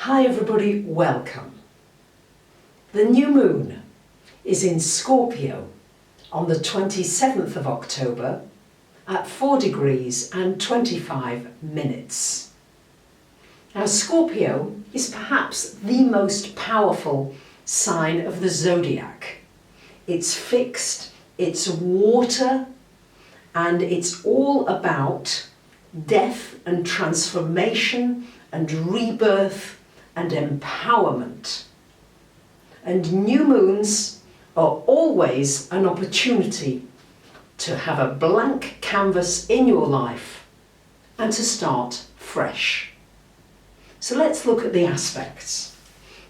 Hi everybody, welcome. The new moon is in Scorpio on the 27th of October at 4 degrees and 25 minutes. Now Scorpio is perhaps the most powerful sign of the zodiac. It's fixed, it's water, and it's all about death and transformation and rebirth and empowerment. And new moons are always an opportunity to have a blank canvas in your life and to start fresh. So let's look at the aspects.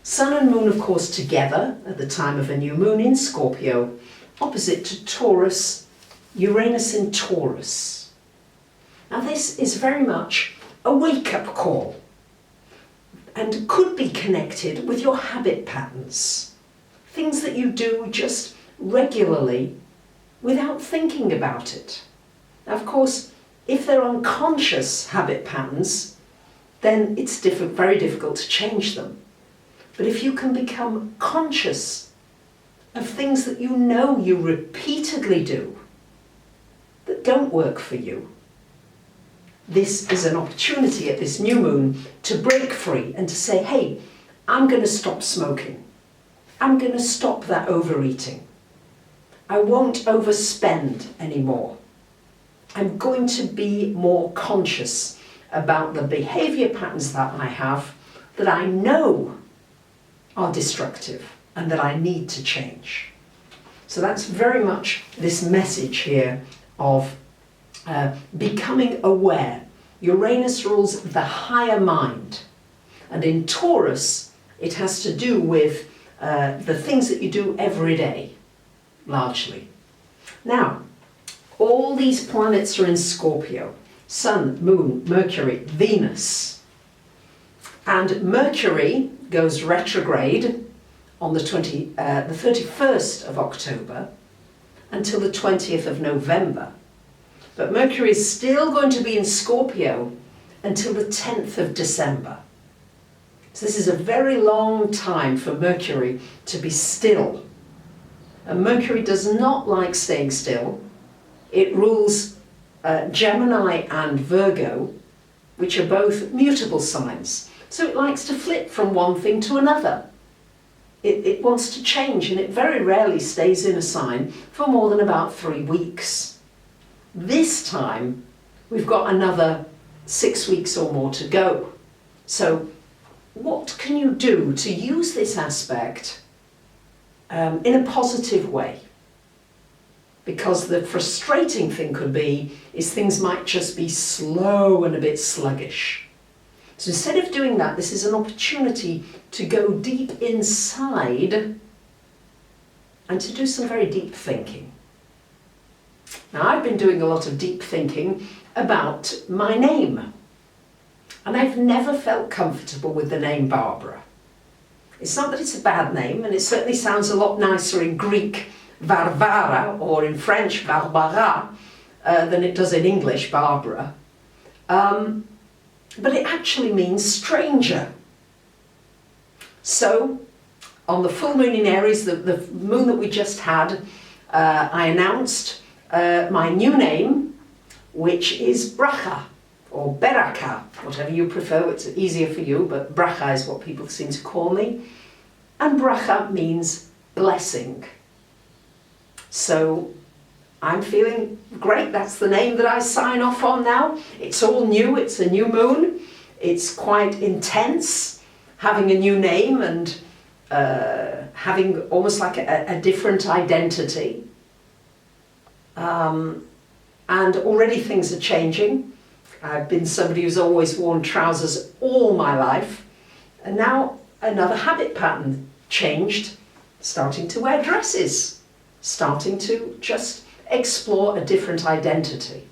Sun and moon, of course, together at the time of a new moon in Scorpio, opposite to Taurus, Uranus in Taurus. Now this is very much a wake-up call and could be connected with your habit patterns. Things that you do just regularly without thinking about it. Now, of course, if they're unconscious habit patterns, then it's very difficult to change them. But if you can become conscious of things that you know you repeatedly do that don't work for you, this is an opportunity at this new moon to break free and to say, hey, I'm going to stop smoking. I'm going to stop that overeating. I won't overspend anymore. I'm going to be more conscious about the behavior patterns that I have that I know are destructive and that I need to change. So that's very much this message here of becoming aware. Uranus rules the higher mind, and in Taurus it has to do with the things that you do every day, largely. Now, all these planets are in Scorpio: Sun, Moon, Mercury, Venus. And Mercury goes retrograde on the 31st of October until the 20th of November. But Mercury is still going to be in Scorpio until the 10th of December. So this is a very long time for Mercury to be still. And Mercury does not like staying still. It rules Gemini and Virgo, which are both mutable signs. So it likes to flip from one thing to another. It wants to change, and it very rarely stays in a sign for more than about 3 weeks. This time, we've got another 6 weeks or more to go. So what can you do to use this aspect in a positive way? Because the frustrating thing could be is things might just be slow and a bit sluggish. So instead of doing that, this is an opportunity to go deep inside and to do some very deep thinking. Now, I've been doing a lot of deep thinking about my name, and I've never felt comfortable with the name Barbara. It's not that it's a bad name, and it certainly sounds a lot nicer in Greek, Varvara, or in French, Barbara, than it does in English, Barbara. But it actually means stranger. So, on the full moon in Aries, the moon that we just had, I announced my new name, which is Bracha, or Beraka, whatever you prefer. It's easier for you, but Bracha is what people seem to call me. And Bracha means blessing. So I'm feeling great. That's the name that I sign off on now. It's all new. It's a new moon. It's quite intense having a new name and having almost like a different identity. And already things are changing. I've been somebody who's always worn trousers all my life, and now another habit pattern changed, starting to wear dresses, starting to just explore a different identity.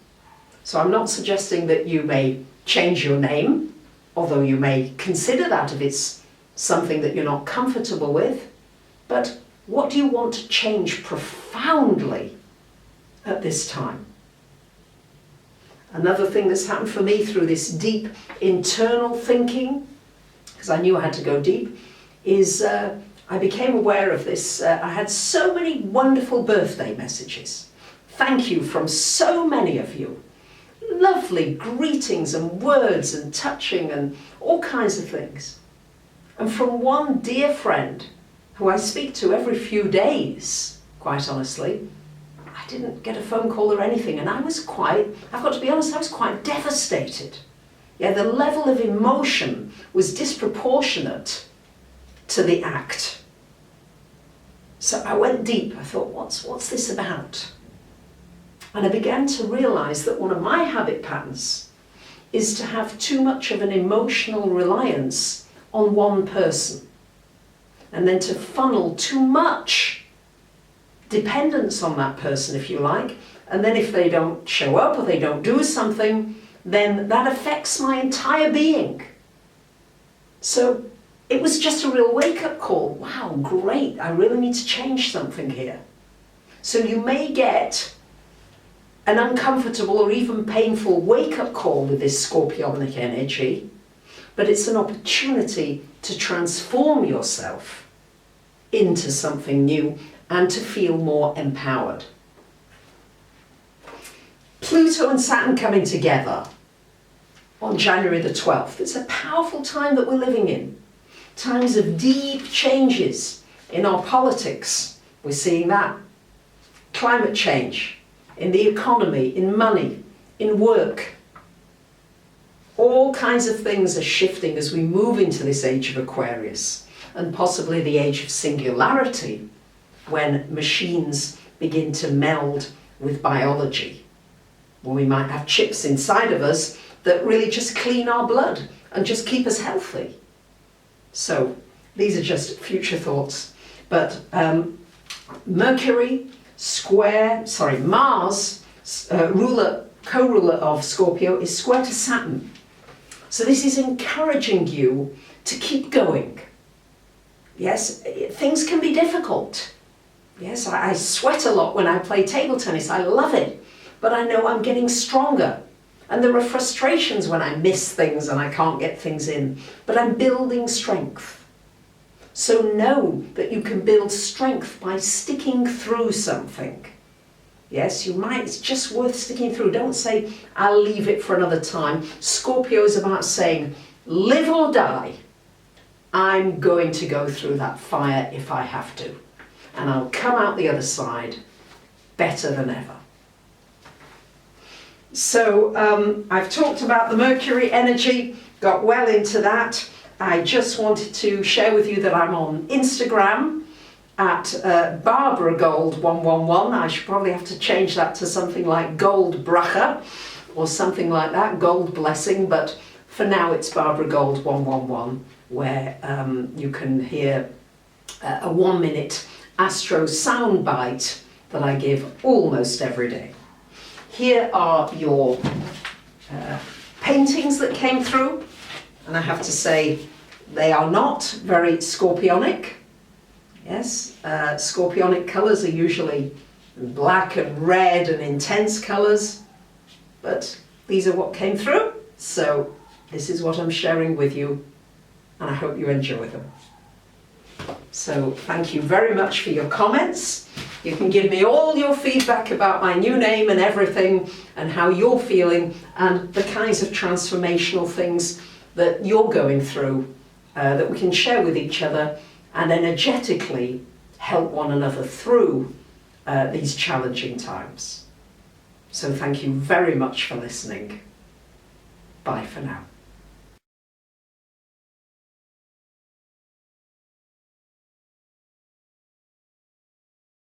So I'm not suggesting that you may change your name, although you may consider that if it's something that you're not comfortable with, but what do you want to change profoundly at this time? Another thing that's happened for me through this deep internal thinking because I knew I had to go deep, is I became aware of this. I had so many wonderful birthday messages. Thank you from so many of you. Lovely greetings and words and touching and all kinds of things. And from one dear friend who I speak to every few days, quite honestly, I didn't get a phone call or anything, and I was quite, I've got to be honest, I was quite devastated. Yeah, the level of emotion was disproportionate to the act. So I went deep. I thought, what's this about? And I began to realize that one of my habit patterns is to have too much of an emotional reliance on one person, and then to funnel too much dependence on that person, if you like, and then if they don't show up or they don't do something, then that affects my entire being. So it was just a real wake-up call. Wow, great, I really need to change something here. So you may get an uncomfortable or even painful wake-up call with this Scorpionic energy, but it's an opportunity to transform yourself into something new and to feel more empowered. Pluto and Saturn coming together on January the 12th. It's a powerful time that we're living in. Times of deep changes in our politics. We're seeing that. Climate change, in the economy, in money, in work. All kinds of things are shifting as we move into this age of Aquarius, and possibly the age of singularity, when machines begin to meld with biology, when we might have chips inside of us that really just clean our blood and just keep us healthy. So these are just future thoughts. But Mars, co-ruler of Scorpio, is square to Saturn. So this is encouraging you to keep going. Yes, things can be difficult. Yes, I sweat a lot when I play table tennis. I love it. But I know I'm getting stronger. And there are frustrations when I miss things and I can't get things in. But I'm building strength. So know that you can build strength by sticking through something. Yes, it's just worth sticking through. Don't say, I'll leave it for another time. Scorpio is about saying, live or die. I'm going to go through that fire if I have to. And I'll come out the other side better than ever. So I've talked about the Mercury energy, got well into that. I just wanted to share with you that I'm on Instagram at Barbara Gold 111. I should probably have to change that to something like Gold Bracha or something like that, Gold Blessing, but for now it's Barbara Gold 111, where you can hear a 1-minute astro soundbite that I give almost every day. Here are your paintings that came through, and I have to say they are not very Scorpionic. Yes, Scorpionic colours are usually black and red and intense colours, but these are what came through, so this is what I'm sharing with you, and I hope you enjoy them. So thank you very much for your comments. You can give me all your feedback about my new name and everything, and how you're feeling, and the kinds of transformational things that you're going through, that we can share with each other and energetically help one another through these challenging times. So thank you very much for listening. Bye for now.